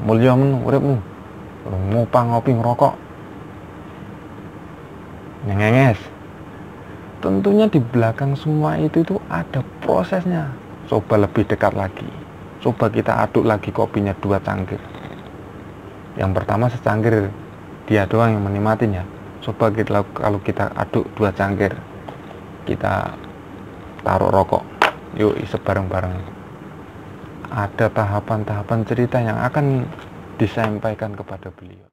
mulya men uripmu. Ngopang ngopi ngerokok. Nyengenges. Tentunya di belakang semua itu ada prosesnya. Coba lebih dekat lagi. Coba kita aduk lagi kopinya 2 cangkir. Yang pertama secangkir, dia doang yang menikmatin ya. Coba kalau kita aduk 2 cangkir, kita taruh rokok, yuk isep bareng-bareng. Ada tahapan-tahapan cerita yang akan disampaikan kepada beliau.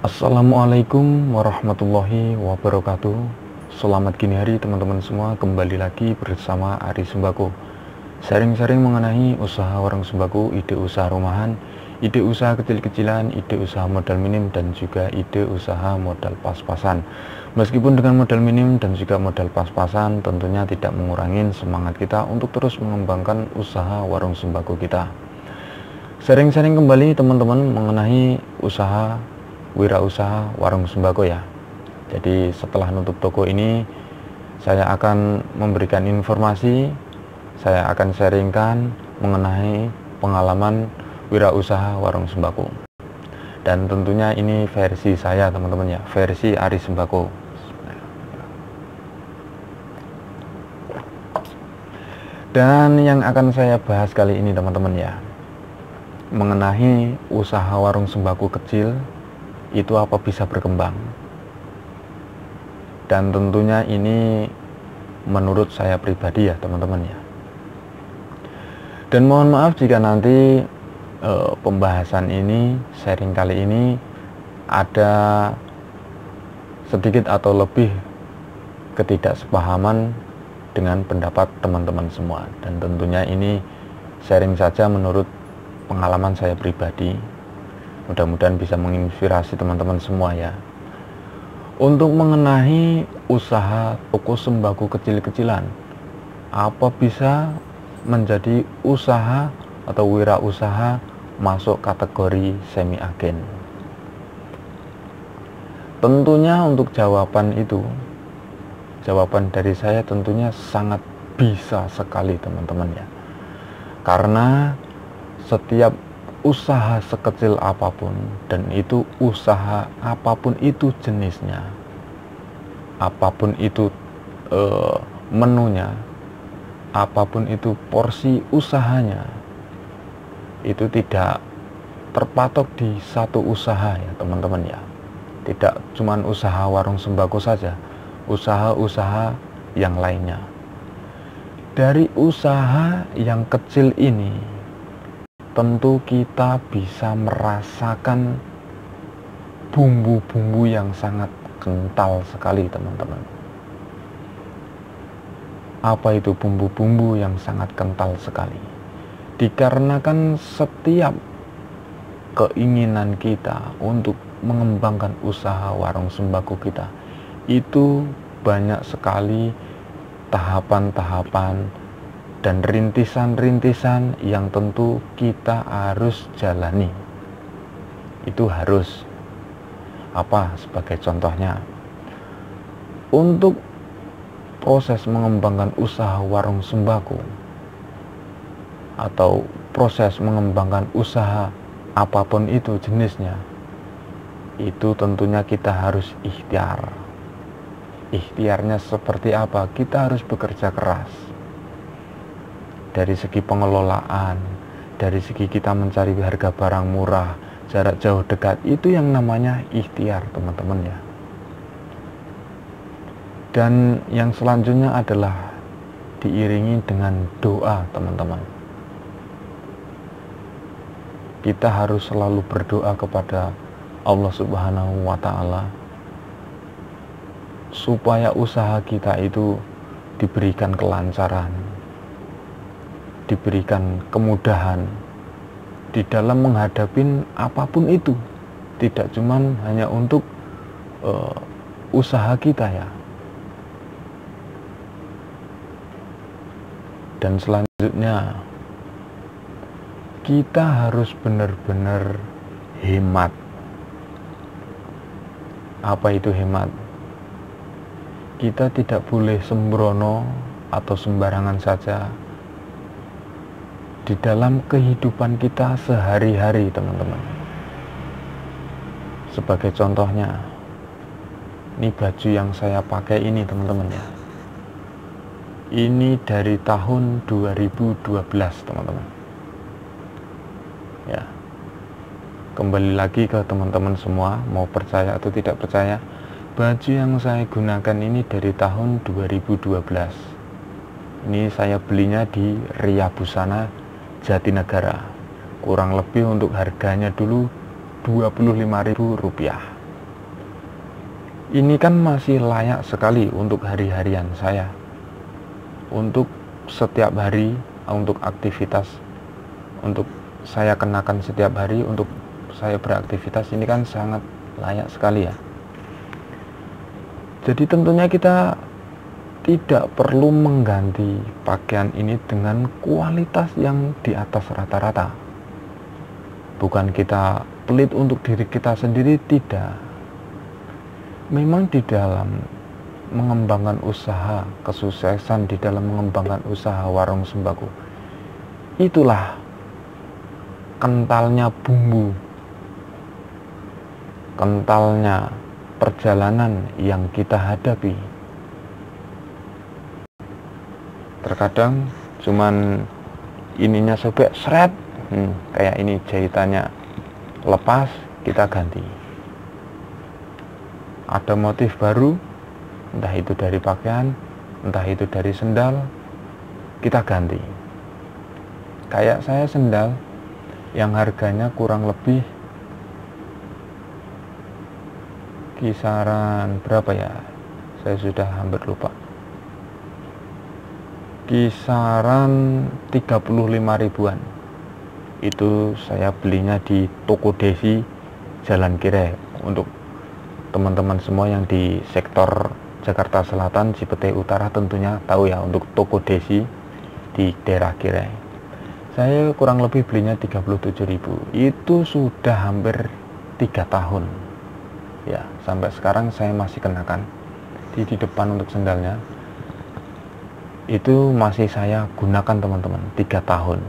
Assalamualaikum warahmatullahi wabarakatuh. Selamat gini hari teman-teman semua. Kembali lagi bersama Ari Sembako. Sharing-sharing mengenai usaha warung sembako, ide usaha rumahan, ide usaha kecil-kecilan, ide usaha modal minim, dan juga ide usaha modal pas-pasan. Meskipun dengan modal minim dan juga modal pas-pasan, tentunya tidak mengurangi semangat kita untuk terus mengembangkan usaha warung sembako kita. Sharing-sharing kembali teman-teman mengenai usaha wirausaha warung sembako ya. Jadi setelah nutup toko ini, saya akan memberikan informasi, saya akan sharingkan mengenai pengalaman wirausaha warung sembako. Dan tentunya ini versi saya teman-teman ya, versi Ari Sembako. Dan yang akan saya bahas kali ini teman-teman ya, mengenai usaha warung sembako kecil itu apa bisa berkembang. Dan tentunya ini menurut saya pribadi ya teman-teman ya. Dan mohon maaf jika nanti pembahasan ini, sharing kali ini ada sedikit atau lebih ketidaksepahaman dengan pendapat teman-teman semua. Dan tentunya ini sharing saja menurut pengalaman saya pribadi. Mudah-mudahan bisa menginspirasi teman-teman semua ya. Untuk mengenai usaha toko sembako kecil-kecilan, apa bisa menjadi usaha atau wirausaha masuk kategori semi agen? Tentunya untuk jawaban itu, jawaban dari saya tentunya sangat bisa sekali teman-teman ya. Karena setiap usaha sekecil apapun, dan itu usaha apapun itu jenisnya, apapun itu menunya, apapun itu porsi usahanya, itu tidak terpatok di satu usaha ya teman-teman ya. Tidak cuman usaha warung sembako saja, usaha-usaha yang lainnya. Dari usaha yang kecil ini tentu kita bisa merasakan bumbu-bumbu yang sangat kental sekali teman-teman. Apa itu bumbu-bumbu yang sangat kental sekali? Dikarenakan setiap keinginan kita untuk mengembangkan usaha warung sembako kita, itu banyak sekali tahapan-tahapan dan rintisan-rintisan yang tentu kita harus jalani. Itu harus. Apa sebagai contohnya? Untuk proses mengembangkan usaha warung sembako atau proses mengembangkan usaha apapun itu jenisnya, itu tentunya kita harus ikhtiar. Ikhtiarnya seperti apa? Kita harus bekerja keras. Dari segi pengelolaan, dari segi kita mencari harga barang murah, jarak jauh dekat, itu yang namanya ikhtiar teman-teman ya. Dan yang selanjutnya adalah diiringi dengan doa teman-teman. Kita harus selalu berdoa kepada Allah Subhanahu wa Ta'ala supaya usaha kita itu diberikan kelancaran, diberikan kemudahan di dalam menghadapi apapun itu. Tidak cuman hanya untuk usaha kita ya. Dan selanjutnya kita harus benar-benar hemat. Apa itu hemat? Kita tidak boleh sembrono atau sembarangan saja di dalam kehidupan kita sehari-hari, teman-teman. Sebagai contohnya, ini baju yang saya pakai ini, teman-teman ya. Ini dari tahun 2012, teman-teman. Ya. Kembali lagi ke teman-teman semua, mau percaya atau tidak percaya, baju yang saya gunakan ini dari tahun 2012. Ini saya belinya di Ria Busana Jatinegara. Kurang lebih untuk harganya dulu Rp25.000. Ini kan masih layak sekali untuk hari-harian saya. Untuk setiap hari, untuk aktivitas, untuk saya kenakan setiap hari, untuk saya beraktivitas, ini kan sangat layak sekali ya. Jadi tentunya kita tidak perlu mengganti pakaian ini dengan kualitas yang di atas rata-rata. Bukan kita pelit untuk diri kita sendiri, tidak. Memang di dalam mengembangkan usaha, kesuksesan di dalam mengembangkan usaha warung sembako, itulah kentalnya bumbu, kentalnya perjalanan yang kita hadapi. Terkadang cuman ininya sobek seret, kayak ini jahitannya lepas, kita ganti. Ada motif baru, entah itu dari pakaian, entah itu dari sendal, kita ganti. Kayak saya sendal yang harganya kurang lebih kisaran berapa ya, saya sudah hampir lupa, kisaran 35.000-an. Itu saya belinya di Toko Desi Jalan Kire. Untuk teman-teman semua yang di sektor Jakarta Selatan, Cipete Utara tentunya tahu ya, untuk Toko Desi di daerah Kire. Saya kurang lebih belinya 37.000. Itu sudah hampir 3 tahun. Ya, sampai sekarang saya masih kenakan. Di depan untuk sendalnya itu masih saya gunakan, teman-teman, 3 tahun.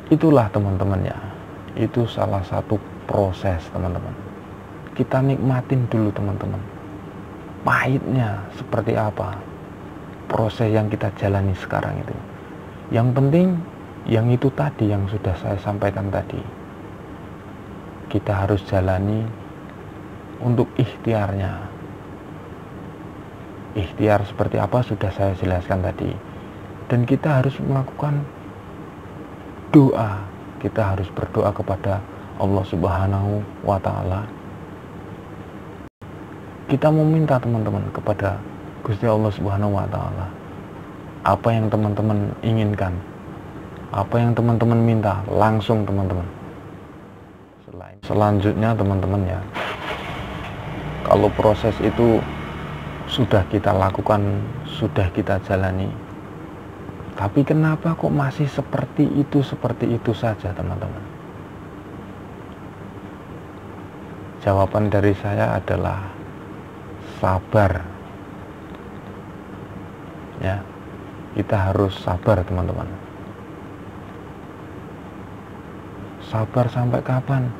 Itulah, teman-teman ya. Itu salah satu proses, teman-teman. Kita nikmatin dulu, teman-teman, pahitnya seperti apa proses yang kita jalani sekarang itu. Yang penting yang itu tadi yang sudah saya sampaikan tadi, kita harus jalani untuk ikhtiarnya. Ikhtiar seperti apa sudah saya jelaskan tadi. Dan kita harus melakukan doa. Kita harus berdoa kepada Allah Subhanahu wa Ta'ala. Kita meminta, teman-teman, kepada Gusti Allah Subhanahu wa Ta'ala apa yang teman-teman inginkan, apa yang teman-teman minta, langsung, teman-teman. Selanjutnya, teman-teman ya, kalau proses itu sudah kita lakukan, sudah kita jalani, tapi kenapa kok masih seperti itu saja, teman-teman? Jawaban dari saya adalah sabar. Ya, kita harus sabar, teman-teman. Sabar sampai kapan?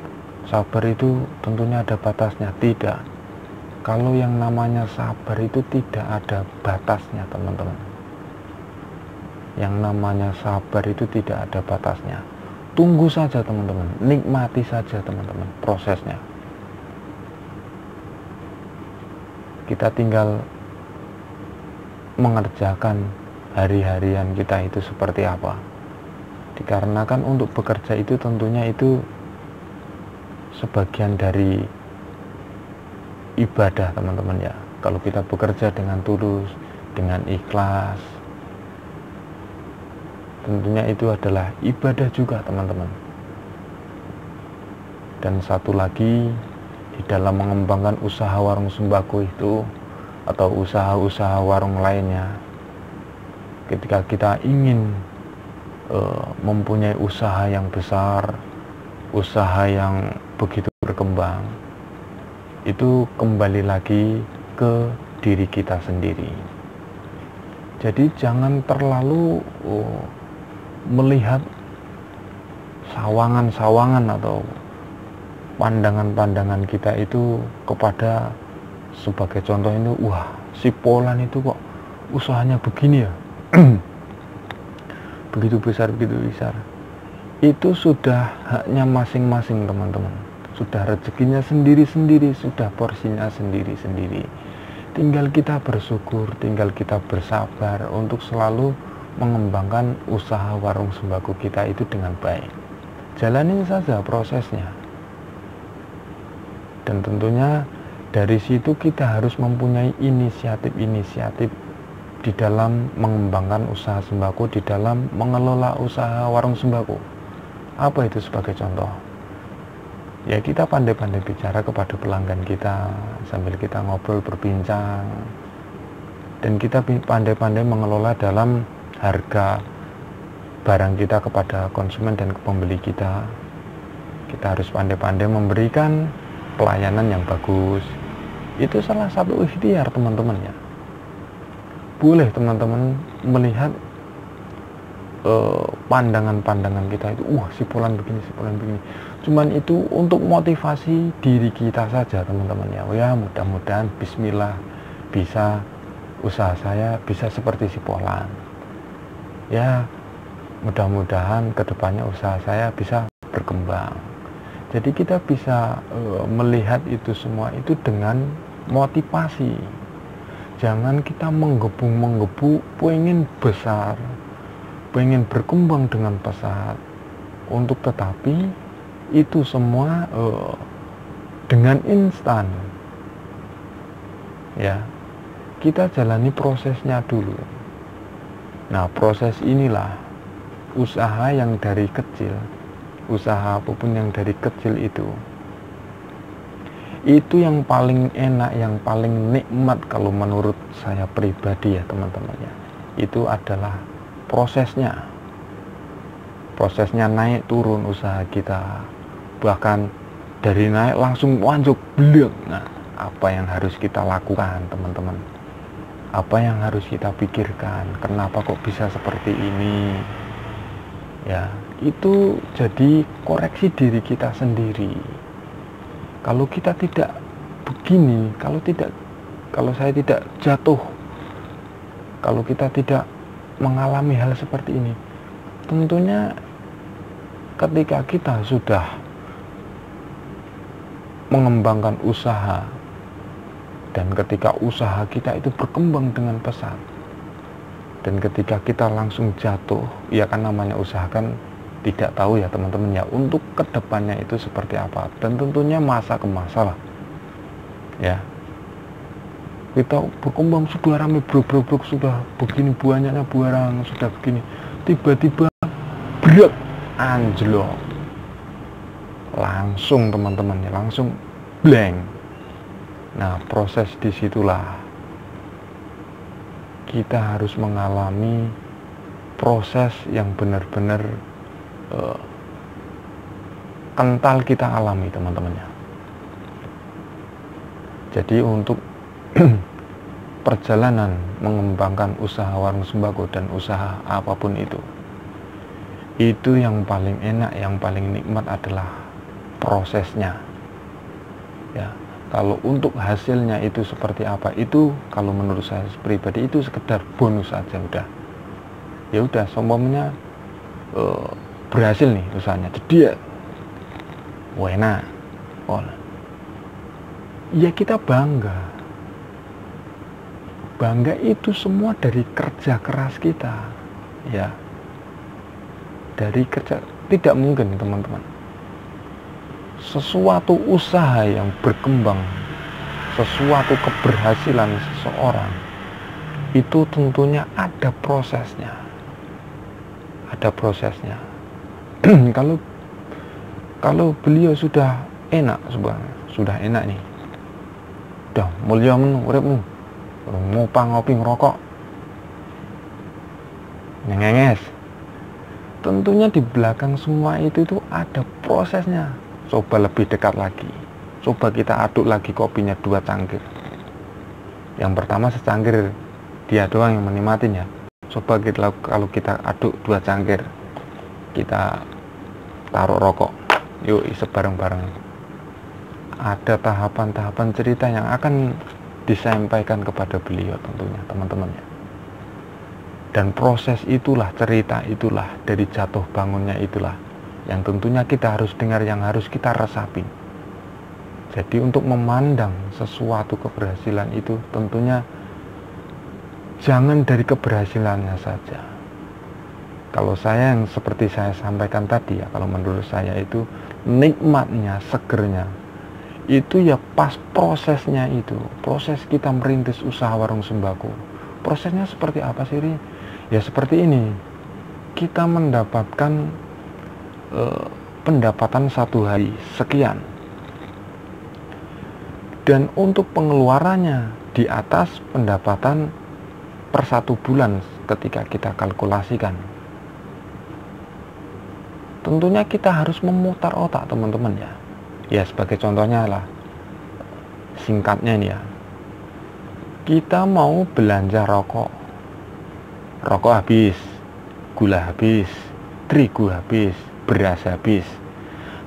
Sabar itu tentunya ada batasnya. Tidak. Kalau yang namanya sabar itu tidak ada batasnya, teman-teman. Yang namanya sabar itu tidak ada batasnya. Tunggu saja, teman-teman. Nikmati saja, teman-teman, prosesnya. Kita tinggal mengerjakan hari-harian kita itu seperti apa. Dikarenakan untuk bekerja itu tentunya itu sebagian dari ibadah, teman-teman ya. Kalau kita bekerja dengan tulus, dengan ikhlas, tentunya itu adalah ibadah juga, teman-teman. Dan satu lagi, di dalam mengembangkan usaha warung sembako itu atau usaha-usaha warung lainnya, ketika kita ingin mempunyai usaha yang besar, usaha yang begitu berkembang, itu kembali lagi ke diri kita sendiri. Jadi jangan terlalu melihat sawangan-sawangan atau pandangan-pandangan kita itu kepada, sebagai contoh ini, wah si Polan itu kok usahanya begini ya, begitu besar. Itu sudah haknya masing-masing teman-teman, sudah rezekinya sendiri-sendiri, sudah porsinya sendiri-sendiri. Tinggal kita bersyukur, tinggal kita bersabar untuk selalu mengembangkan usaha warung sembako kita itu dengan baik. Jalanin saja prosesnya. Dan tentunya dari situ kita harus mempunyai inisiatif-inisiatif di dalam mengembangkan usaha sembako, di dalam mengelola usaha warung sembako. Apa itu sebagai contoh? Ya kita pandai-pandai bicara kepada pelanggan kita sambil kita ngobrol berbincang, dan kita pandai-pandai mengelola dalam harga barang kita kepada konsumen dan pembeli kita. Kita harus pandai-pandai memberikan pelayanan yang bagus. Itu salah satu ikhtiar teman-teman ya. Boleh teman-teman melihat pandangan-pandangan kita itu, wah si Polan begini, si Polan begini. Cuman itu untuk motivasi diri kita saja teman-teman ya. Ya mudah-mudahan bismillah bisa usaha saya bisa seperti si Polan. Ya mudah-mudahan kedepannya usaha saya bisa berkembang. Jadi kita bisa melihat itu semua itu dengan motivasi. Jangan kita menggebu-menggebu pengen besar, pengen berkembang dengan pesat, untuk tetapi itu semua dengan instan. Ya, kita jalani prosesnya dulu. Nah, proses inilah usaha yang dari kecil, usaha apapun yang dari kecil itu yang paling enak, yang paling nikmat kalau menurut saya pribadi ya teman-teman ya. Itu adalah prosesnya naik turun usaha kita, bahkan dari naik langsung wanjuk blek. Nah, apa yang harus kita lakukan teman-teman, apa yang harus kita pikirkan, kenapa kok bisa seperti ini ya, itu jadi koreksi diri kita sendiri. Kalau kita tidak begini, kalau saya tidak jatuh, kalau kita tidak mengalami hal seperti ini, tentunya ketika kita sudah mengembangkan usaha dan ketika usaha kita itu berkembang dengan pesat, dan ketika kita langsung jatuh, ya kan namanya usaha kan tidak tahu ya teman-teman ya untuk kedepannya itu seperti apa, dan tentunya masa ke masa lah ya. Kita berkembang sudah rame brok, sudah begini banyaknya barang, sudah begini, tiba-tiba berat anjlok, langsung teman-teman ya, langsung blank. Nah, proses disitulah kita harus mengalami proses yang benar-benar kental kita alami teman-teman ya. Jadi untuk perjalanan mengembangkan usaha warung sembako dan usaha apapun itu yang paling enak, yang paling nikmat adalah prosesnya ya. Kalau untuk hasilnya itu seperti apa, itu kalau menurut saya pribadi itu sekedar bonus aja udah. Ya udah, seumpamanya berhasil nih usahanya, jadi ya enak. Ya kita bangga itu semua dari kerja keras kita ya, dari kerja. Tidak mungkin teman-teman sesuatu usaha yang berkembang, sesuatu keberhasilan seseorang itu tentunya ada prosesnya. Kalau beliau sudah enak sudah enak nih, udah mulia men uripmu, ngupang ngopi ngerokok nyengenges. Tentunya di belakang semua itu ada prosesnya. Coba lebih dekat lagi, coba kita aduk lagi kopinya 2 cangkir. Yang pertama secangkir, dia doang yang menikmatin ya. Coba kita, kalau kita aduk 2 cangkir, kita taruh rokok, yuk isep bareng-bareng. Ada tahapan-tahapan cerita yang akan disampaikan kepada beliau tentunya teman-teman ya. Dan proses itulah, cerita itulah, dari jatuh bangunnya itulah yang tentunya kita harus dengar, yang harus kita resapi. Jadi untuk memandang sesuatu keberhasilan itu tentunya jangan dari keberhasilannya saja. Kalau saya yang seperti saya sampaikan tadi ya, kalau menurut saya itu nikmatnya, segernya itu ya pas prosesnya itu. Proses kita merintis usaha warung sembako. Prosesnya seperti apa sih, Ri? Ya seperti ini. Kita mendapatkan pendapatan 1 hari sekian. Dan untuk pengeluarannya di atas pendapatan per 1 bulan ketika kita kalkulasikan. Tentunya kita harus memutar otak teman-teman ya. Ya sebagai contohnya lah, singkatnya nih ya, kita mau belanja rokok habis, gula habis, terigu habis, beras habis.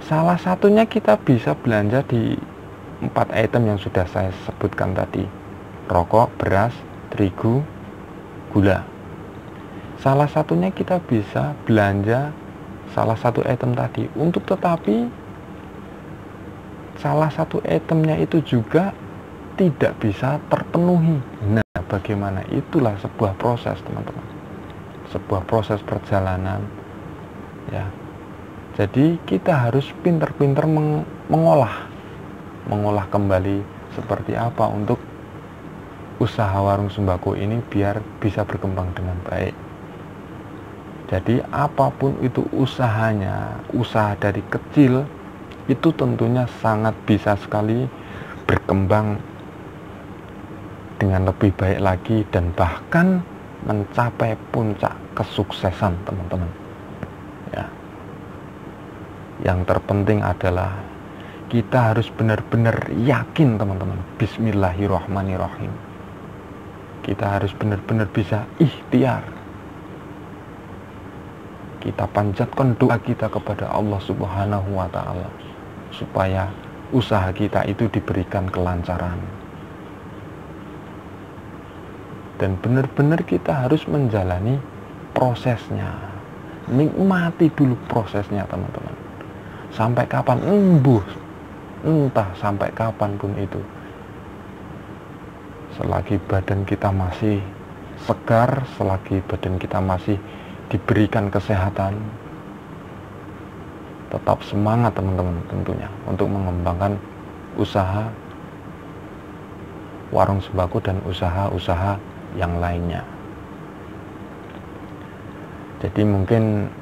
Salah satunya kita bisa belanja di 4 item yang sudah saya sebutkan tadi, rokok, beras, terigu, gula. Salah satunya kita bisa belanja salah satu item tadi, untuk tetapi salah satu itemnya itu juga tidak bisa terpenuhi. Nah, bagaimana? Itulah sebuah proses teman-teman, sebuah proses perjalanan ya. Jadi kita harus pintar-pintar mengolah kembali seperti apa untuk usaha warung sembako ini biar bisa berkembang dengan baik. Jadi apapun itu usahanya, usaha dari kecil itu tentunya sangat bisa sekali berkembang dengan lebih baik lagi dan bahkan mencapai puncak kesuksesan teman-teman ya. Yang terpenting adalah kita harus benar-benar yakin teman-teman. Bismillahirrahmanirrahim. Kita harus benar-benar bisa ikhtiar. Kita panjatkan doa kita kepada Allah Subhanahu wa Ta'ala supaya usaha kita itu diberikan kelancaran. Dan benar-benar kita harus menjalani prosesnya. Nikmati dulu prosesnya teman-teman. Sampai kapan entah sampai kapanpun itu. Selagi badan kita masih segar, selagi badan kita masih diberikan kesehatan, tetap semangat teman-teman tentunya untuk mengembangkan usaha warung sembako dan usaha-usaha yang lainnya. Jadi mungkin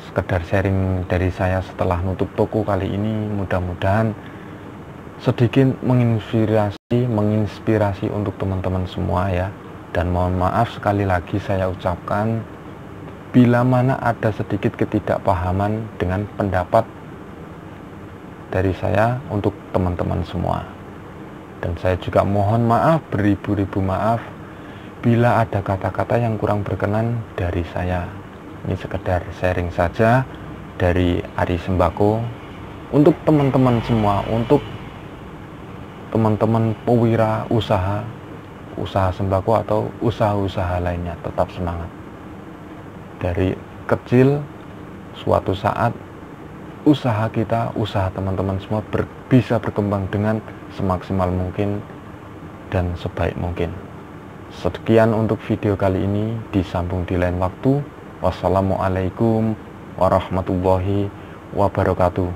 sekedar sharing dari saya setelah nutup toko kali ini, mudah-mudahan sedikit menginspirasi untuk teman-teman semua ya. Dan mohon maaf sekali lagi saya ucapkan bila mana ada sedikit ketidakpahaman dengan pendapat dari saya untuk teman-teman semua. Dan saya juga mohon maaf, beribu-ribu maaf bila ada kata-kata yang kurang berkenan dari saya. Ini sekedar sharing saja dari Ari Sembako untuk teman-teman semua, untuk teman-teman pewira usaha sembako atau usaha-usaha lainnya. Tetap semangat. Dari kecil suatu saat usaha kita, usaha teman-teman semua bisa berkembang dengan semaksimal mungkin dan sebaik mungkin. Sekian untuk video kali ini, disambung di lain waktu. Wassalamualaikum warahmatullahi wabarakatuh.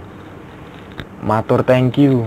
Matur thank you.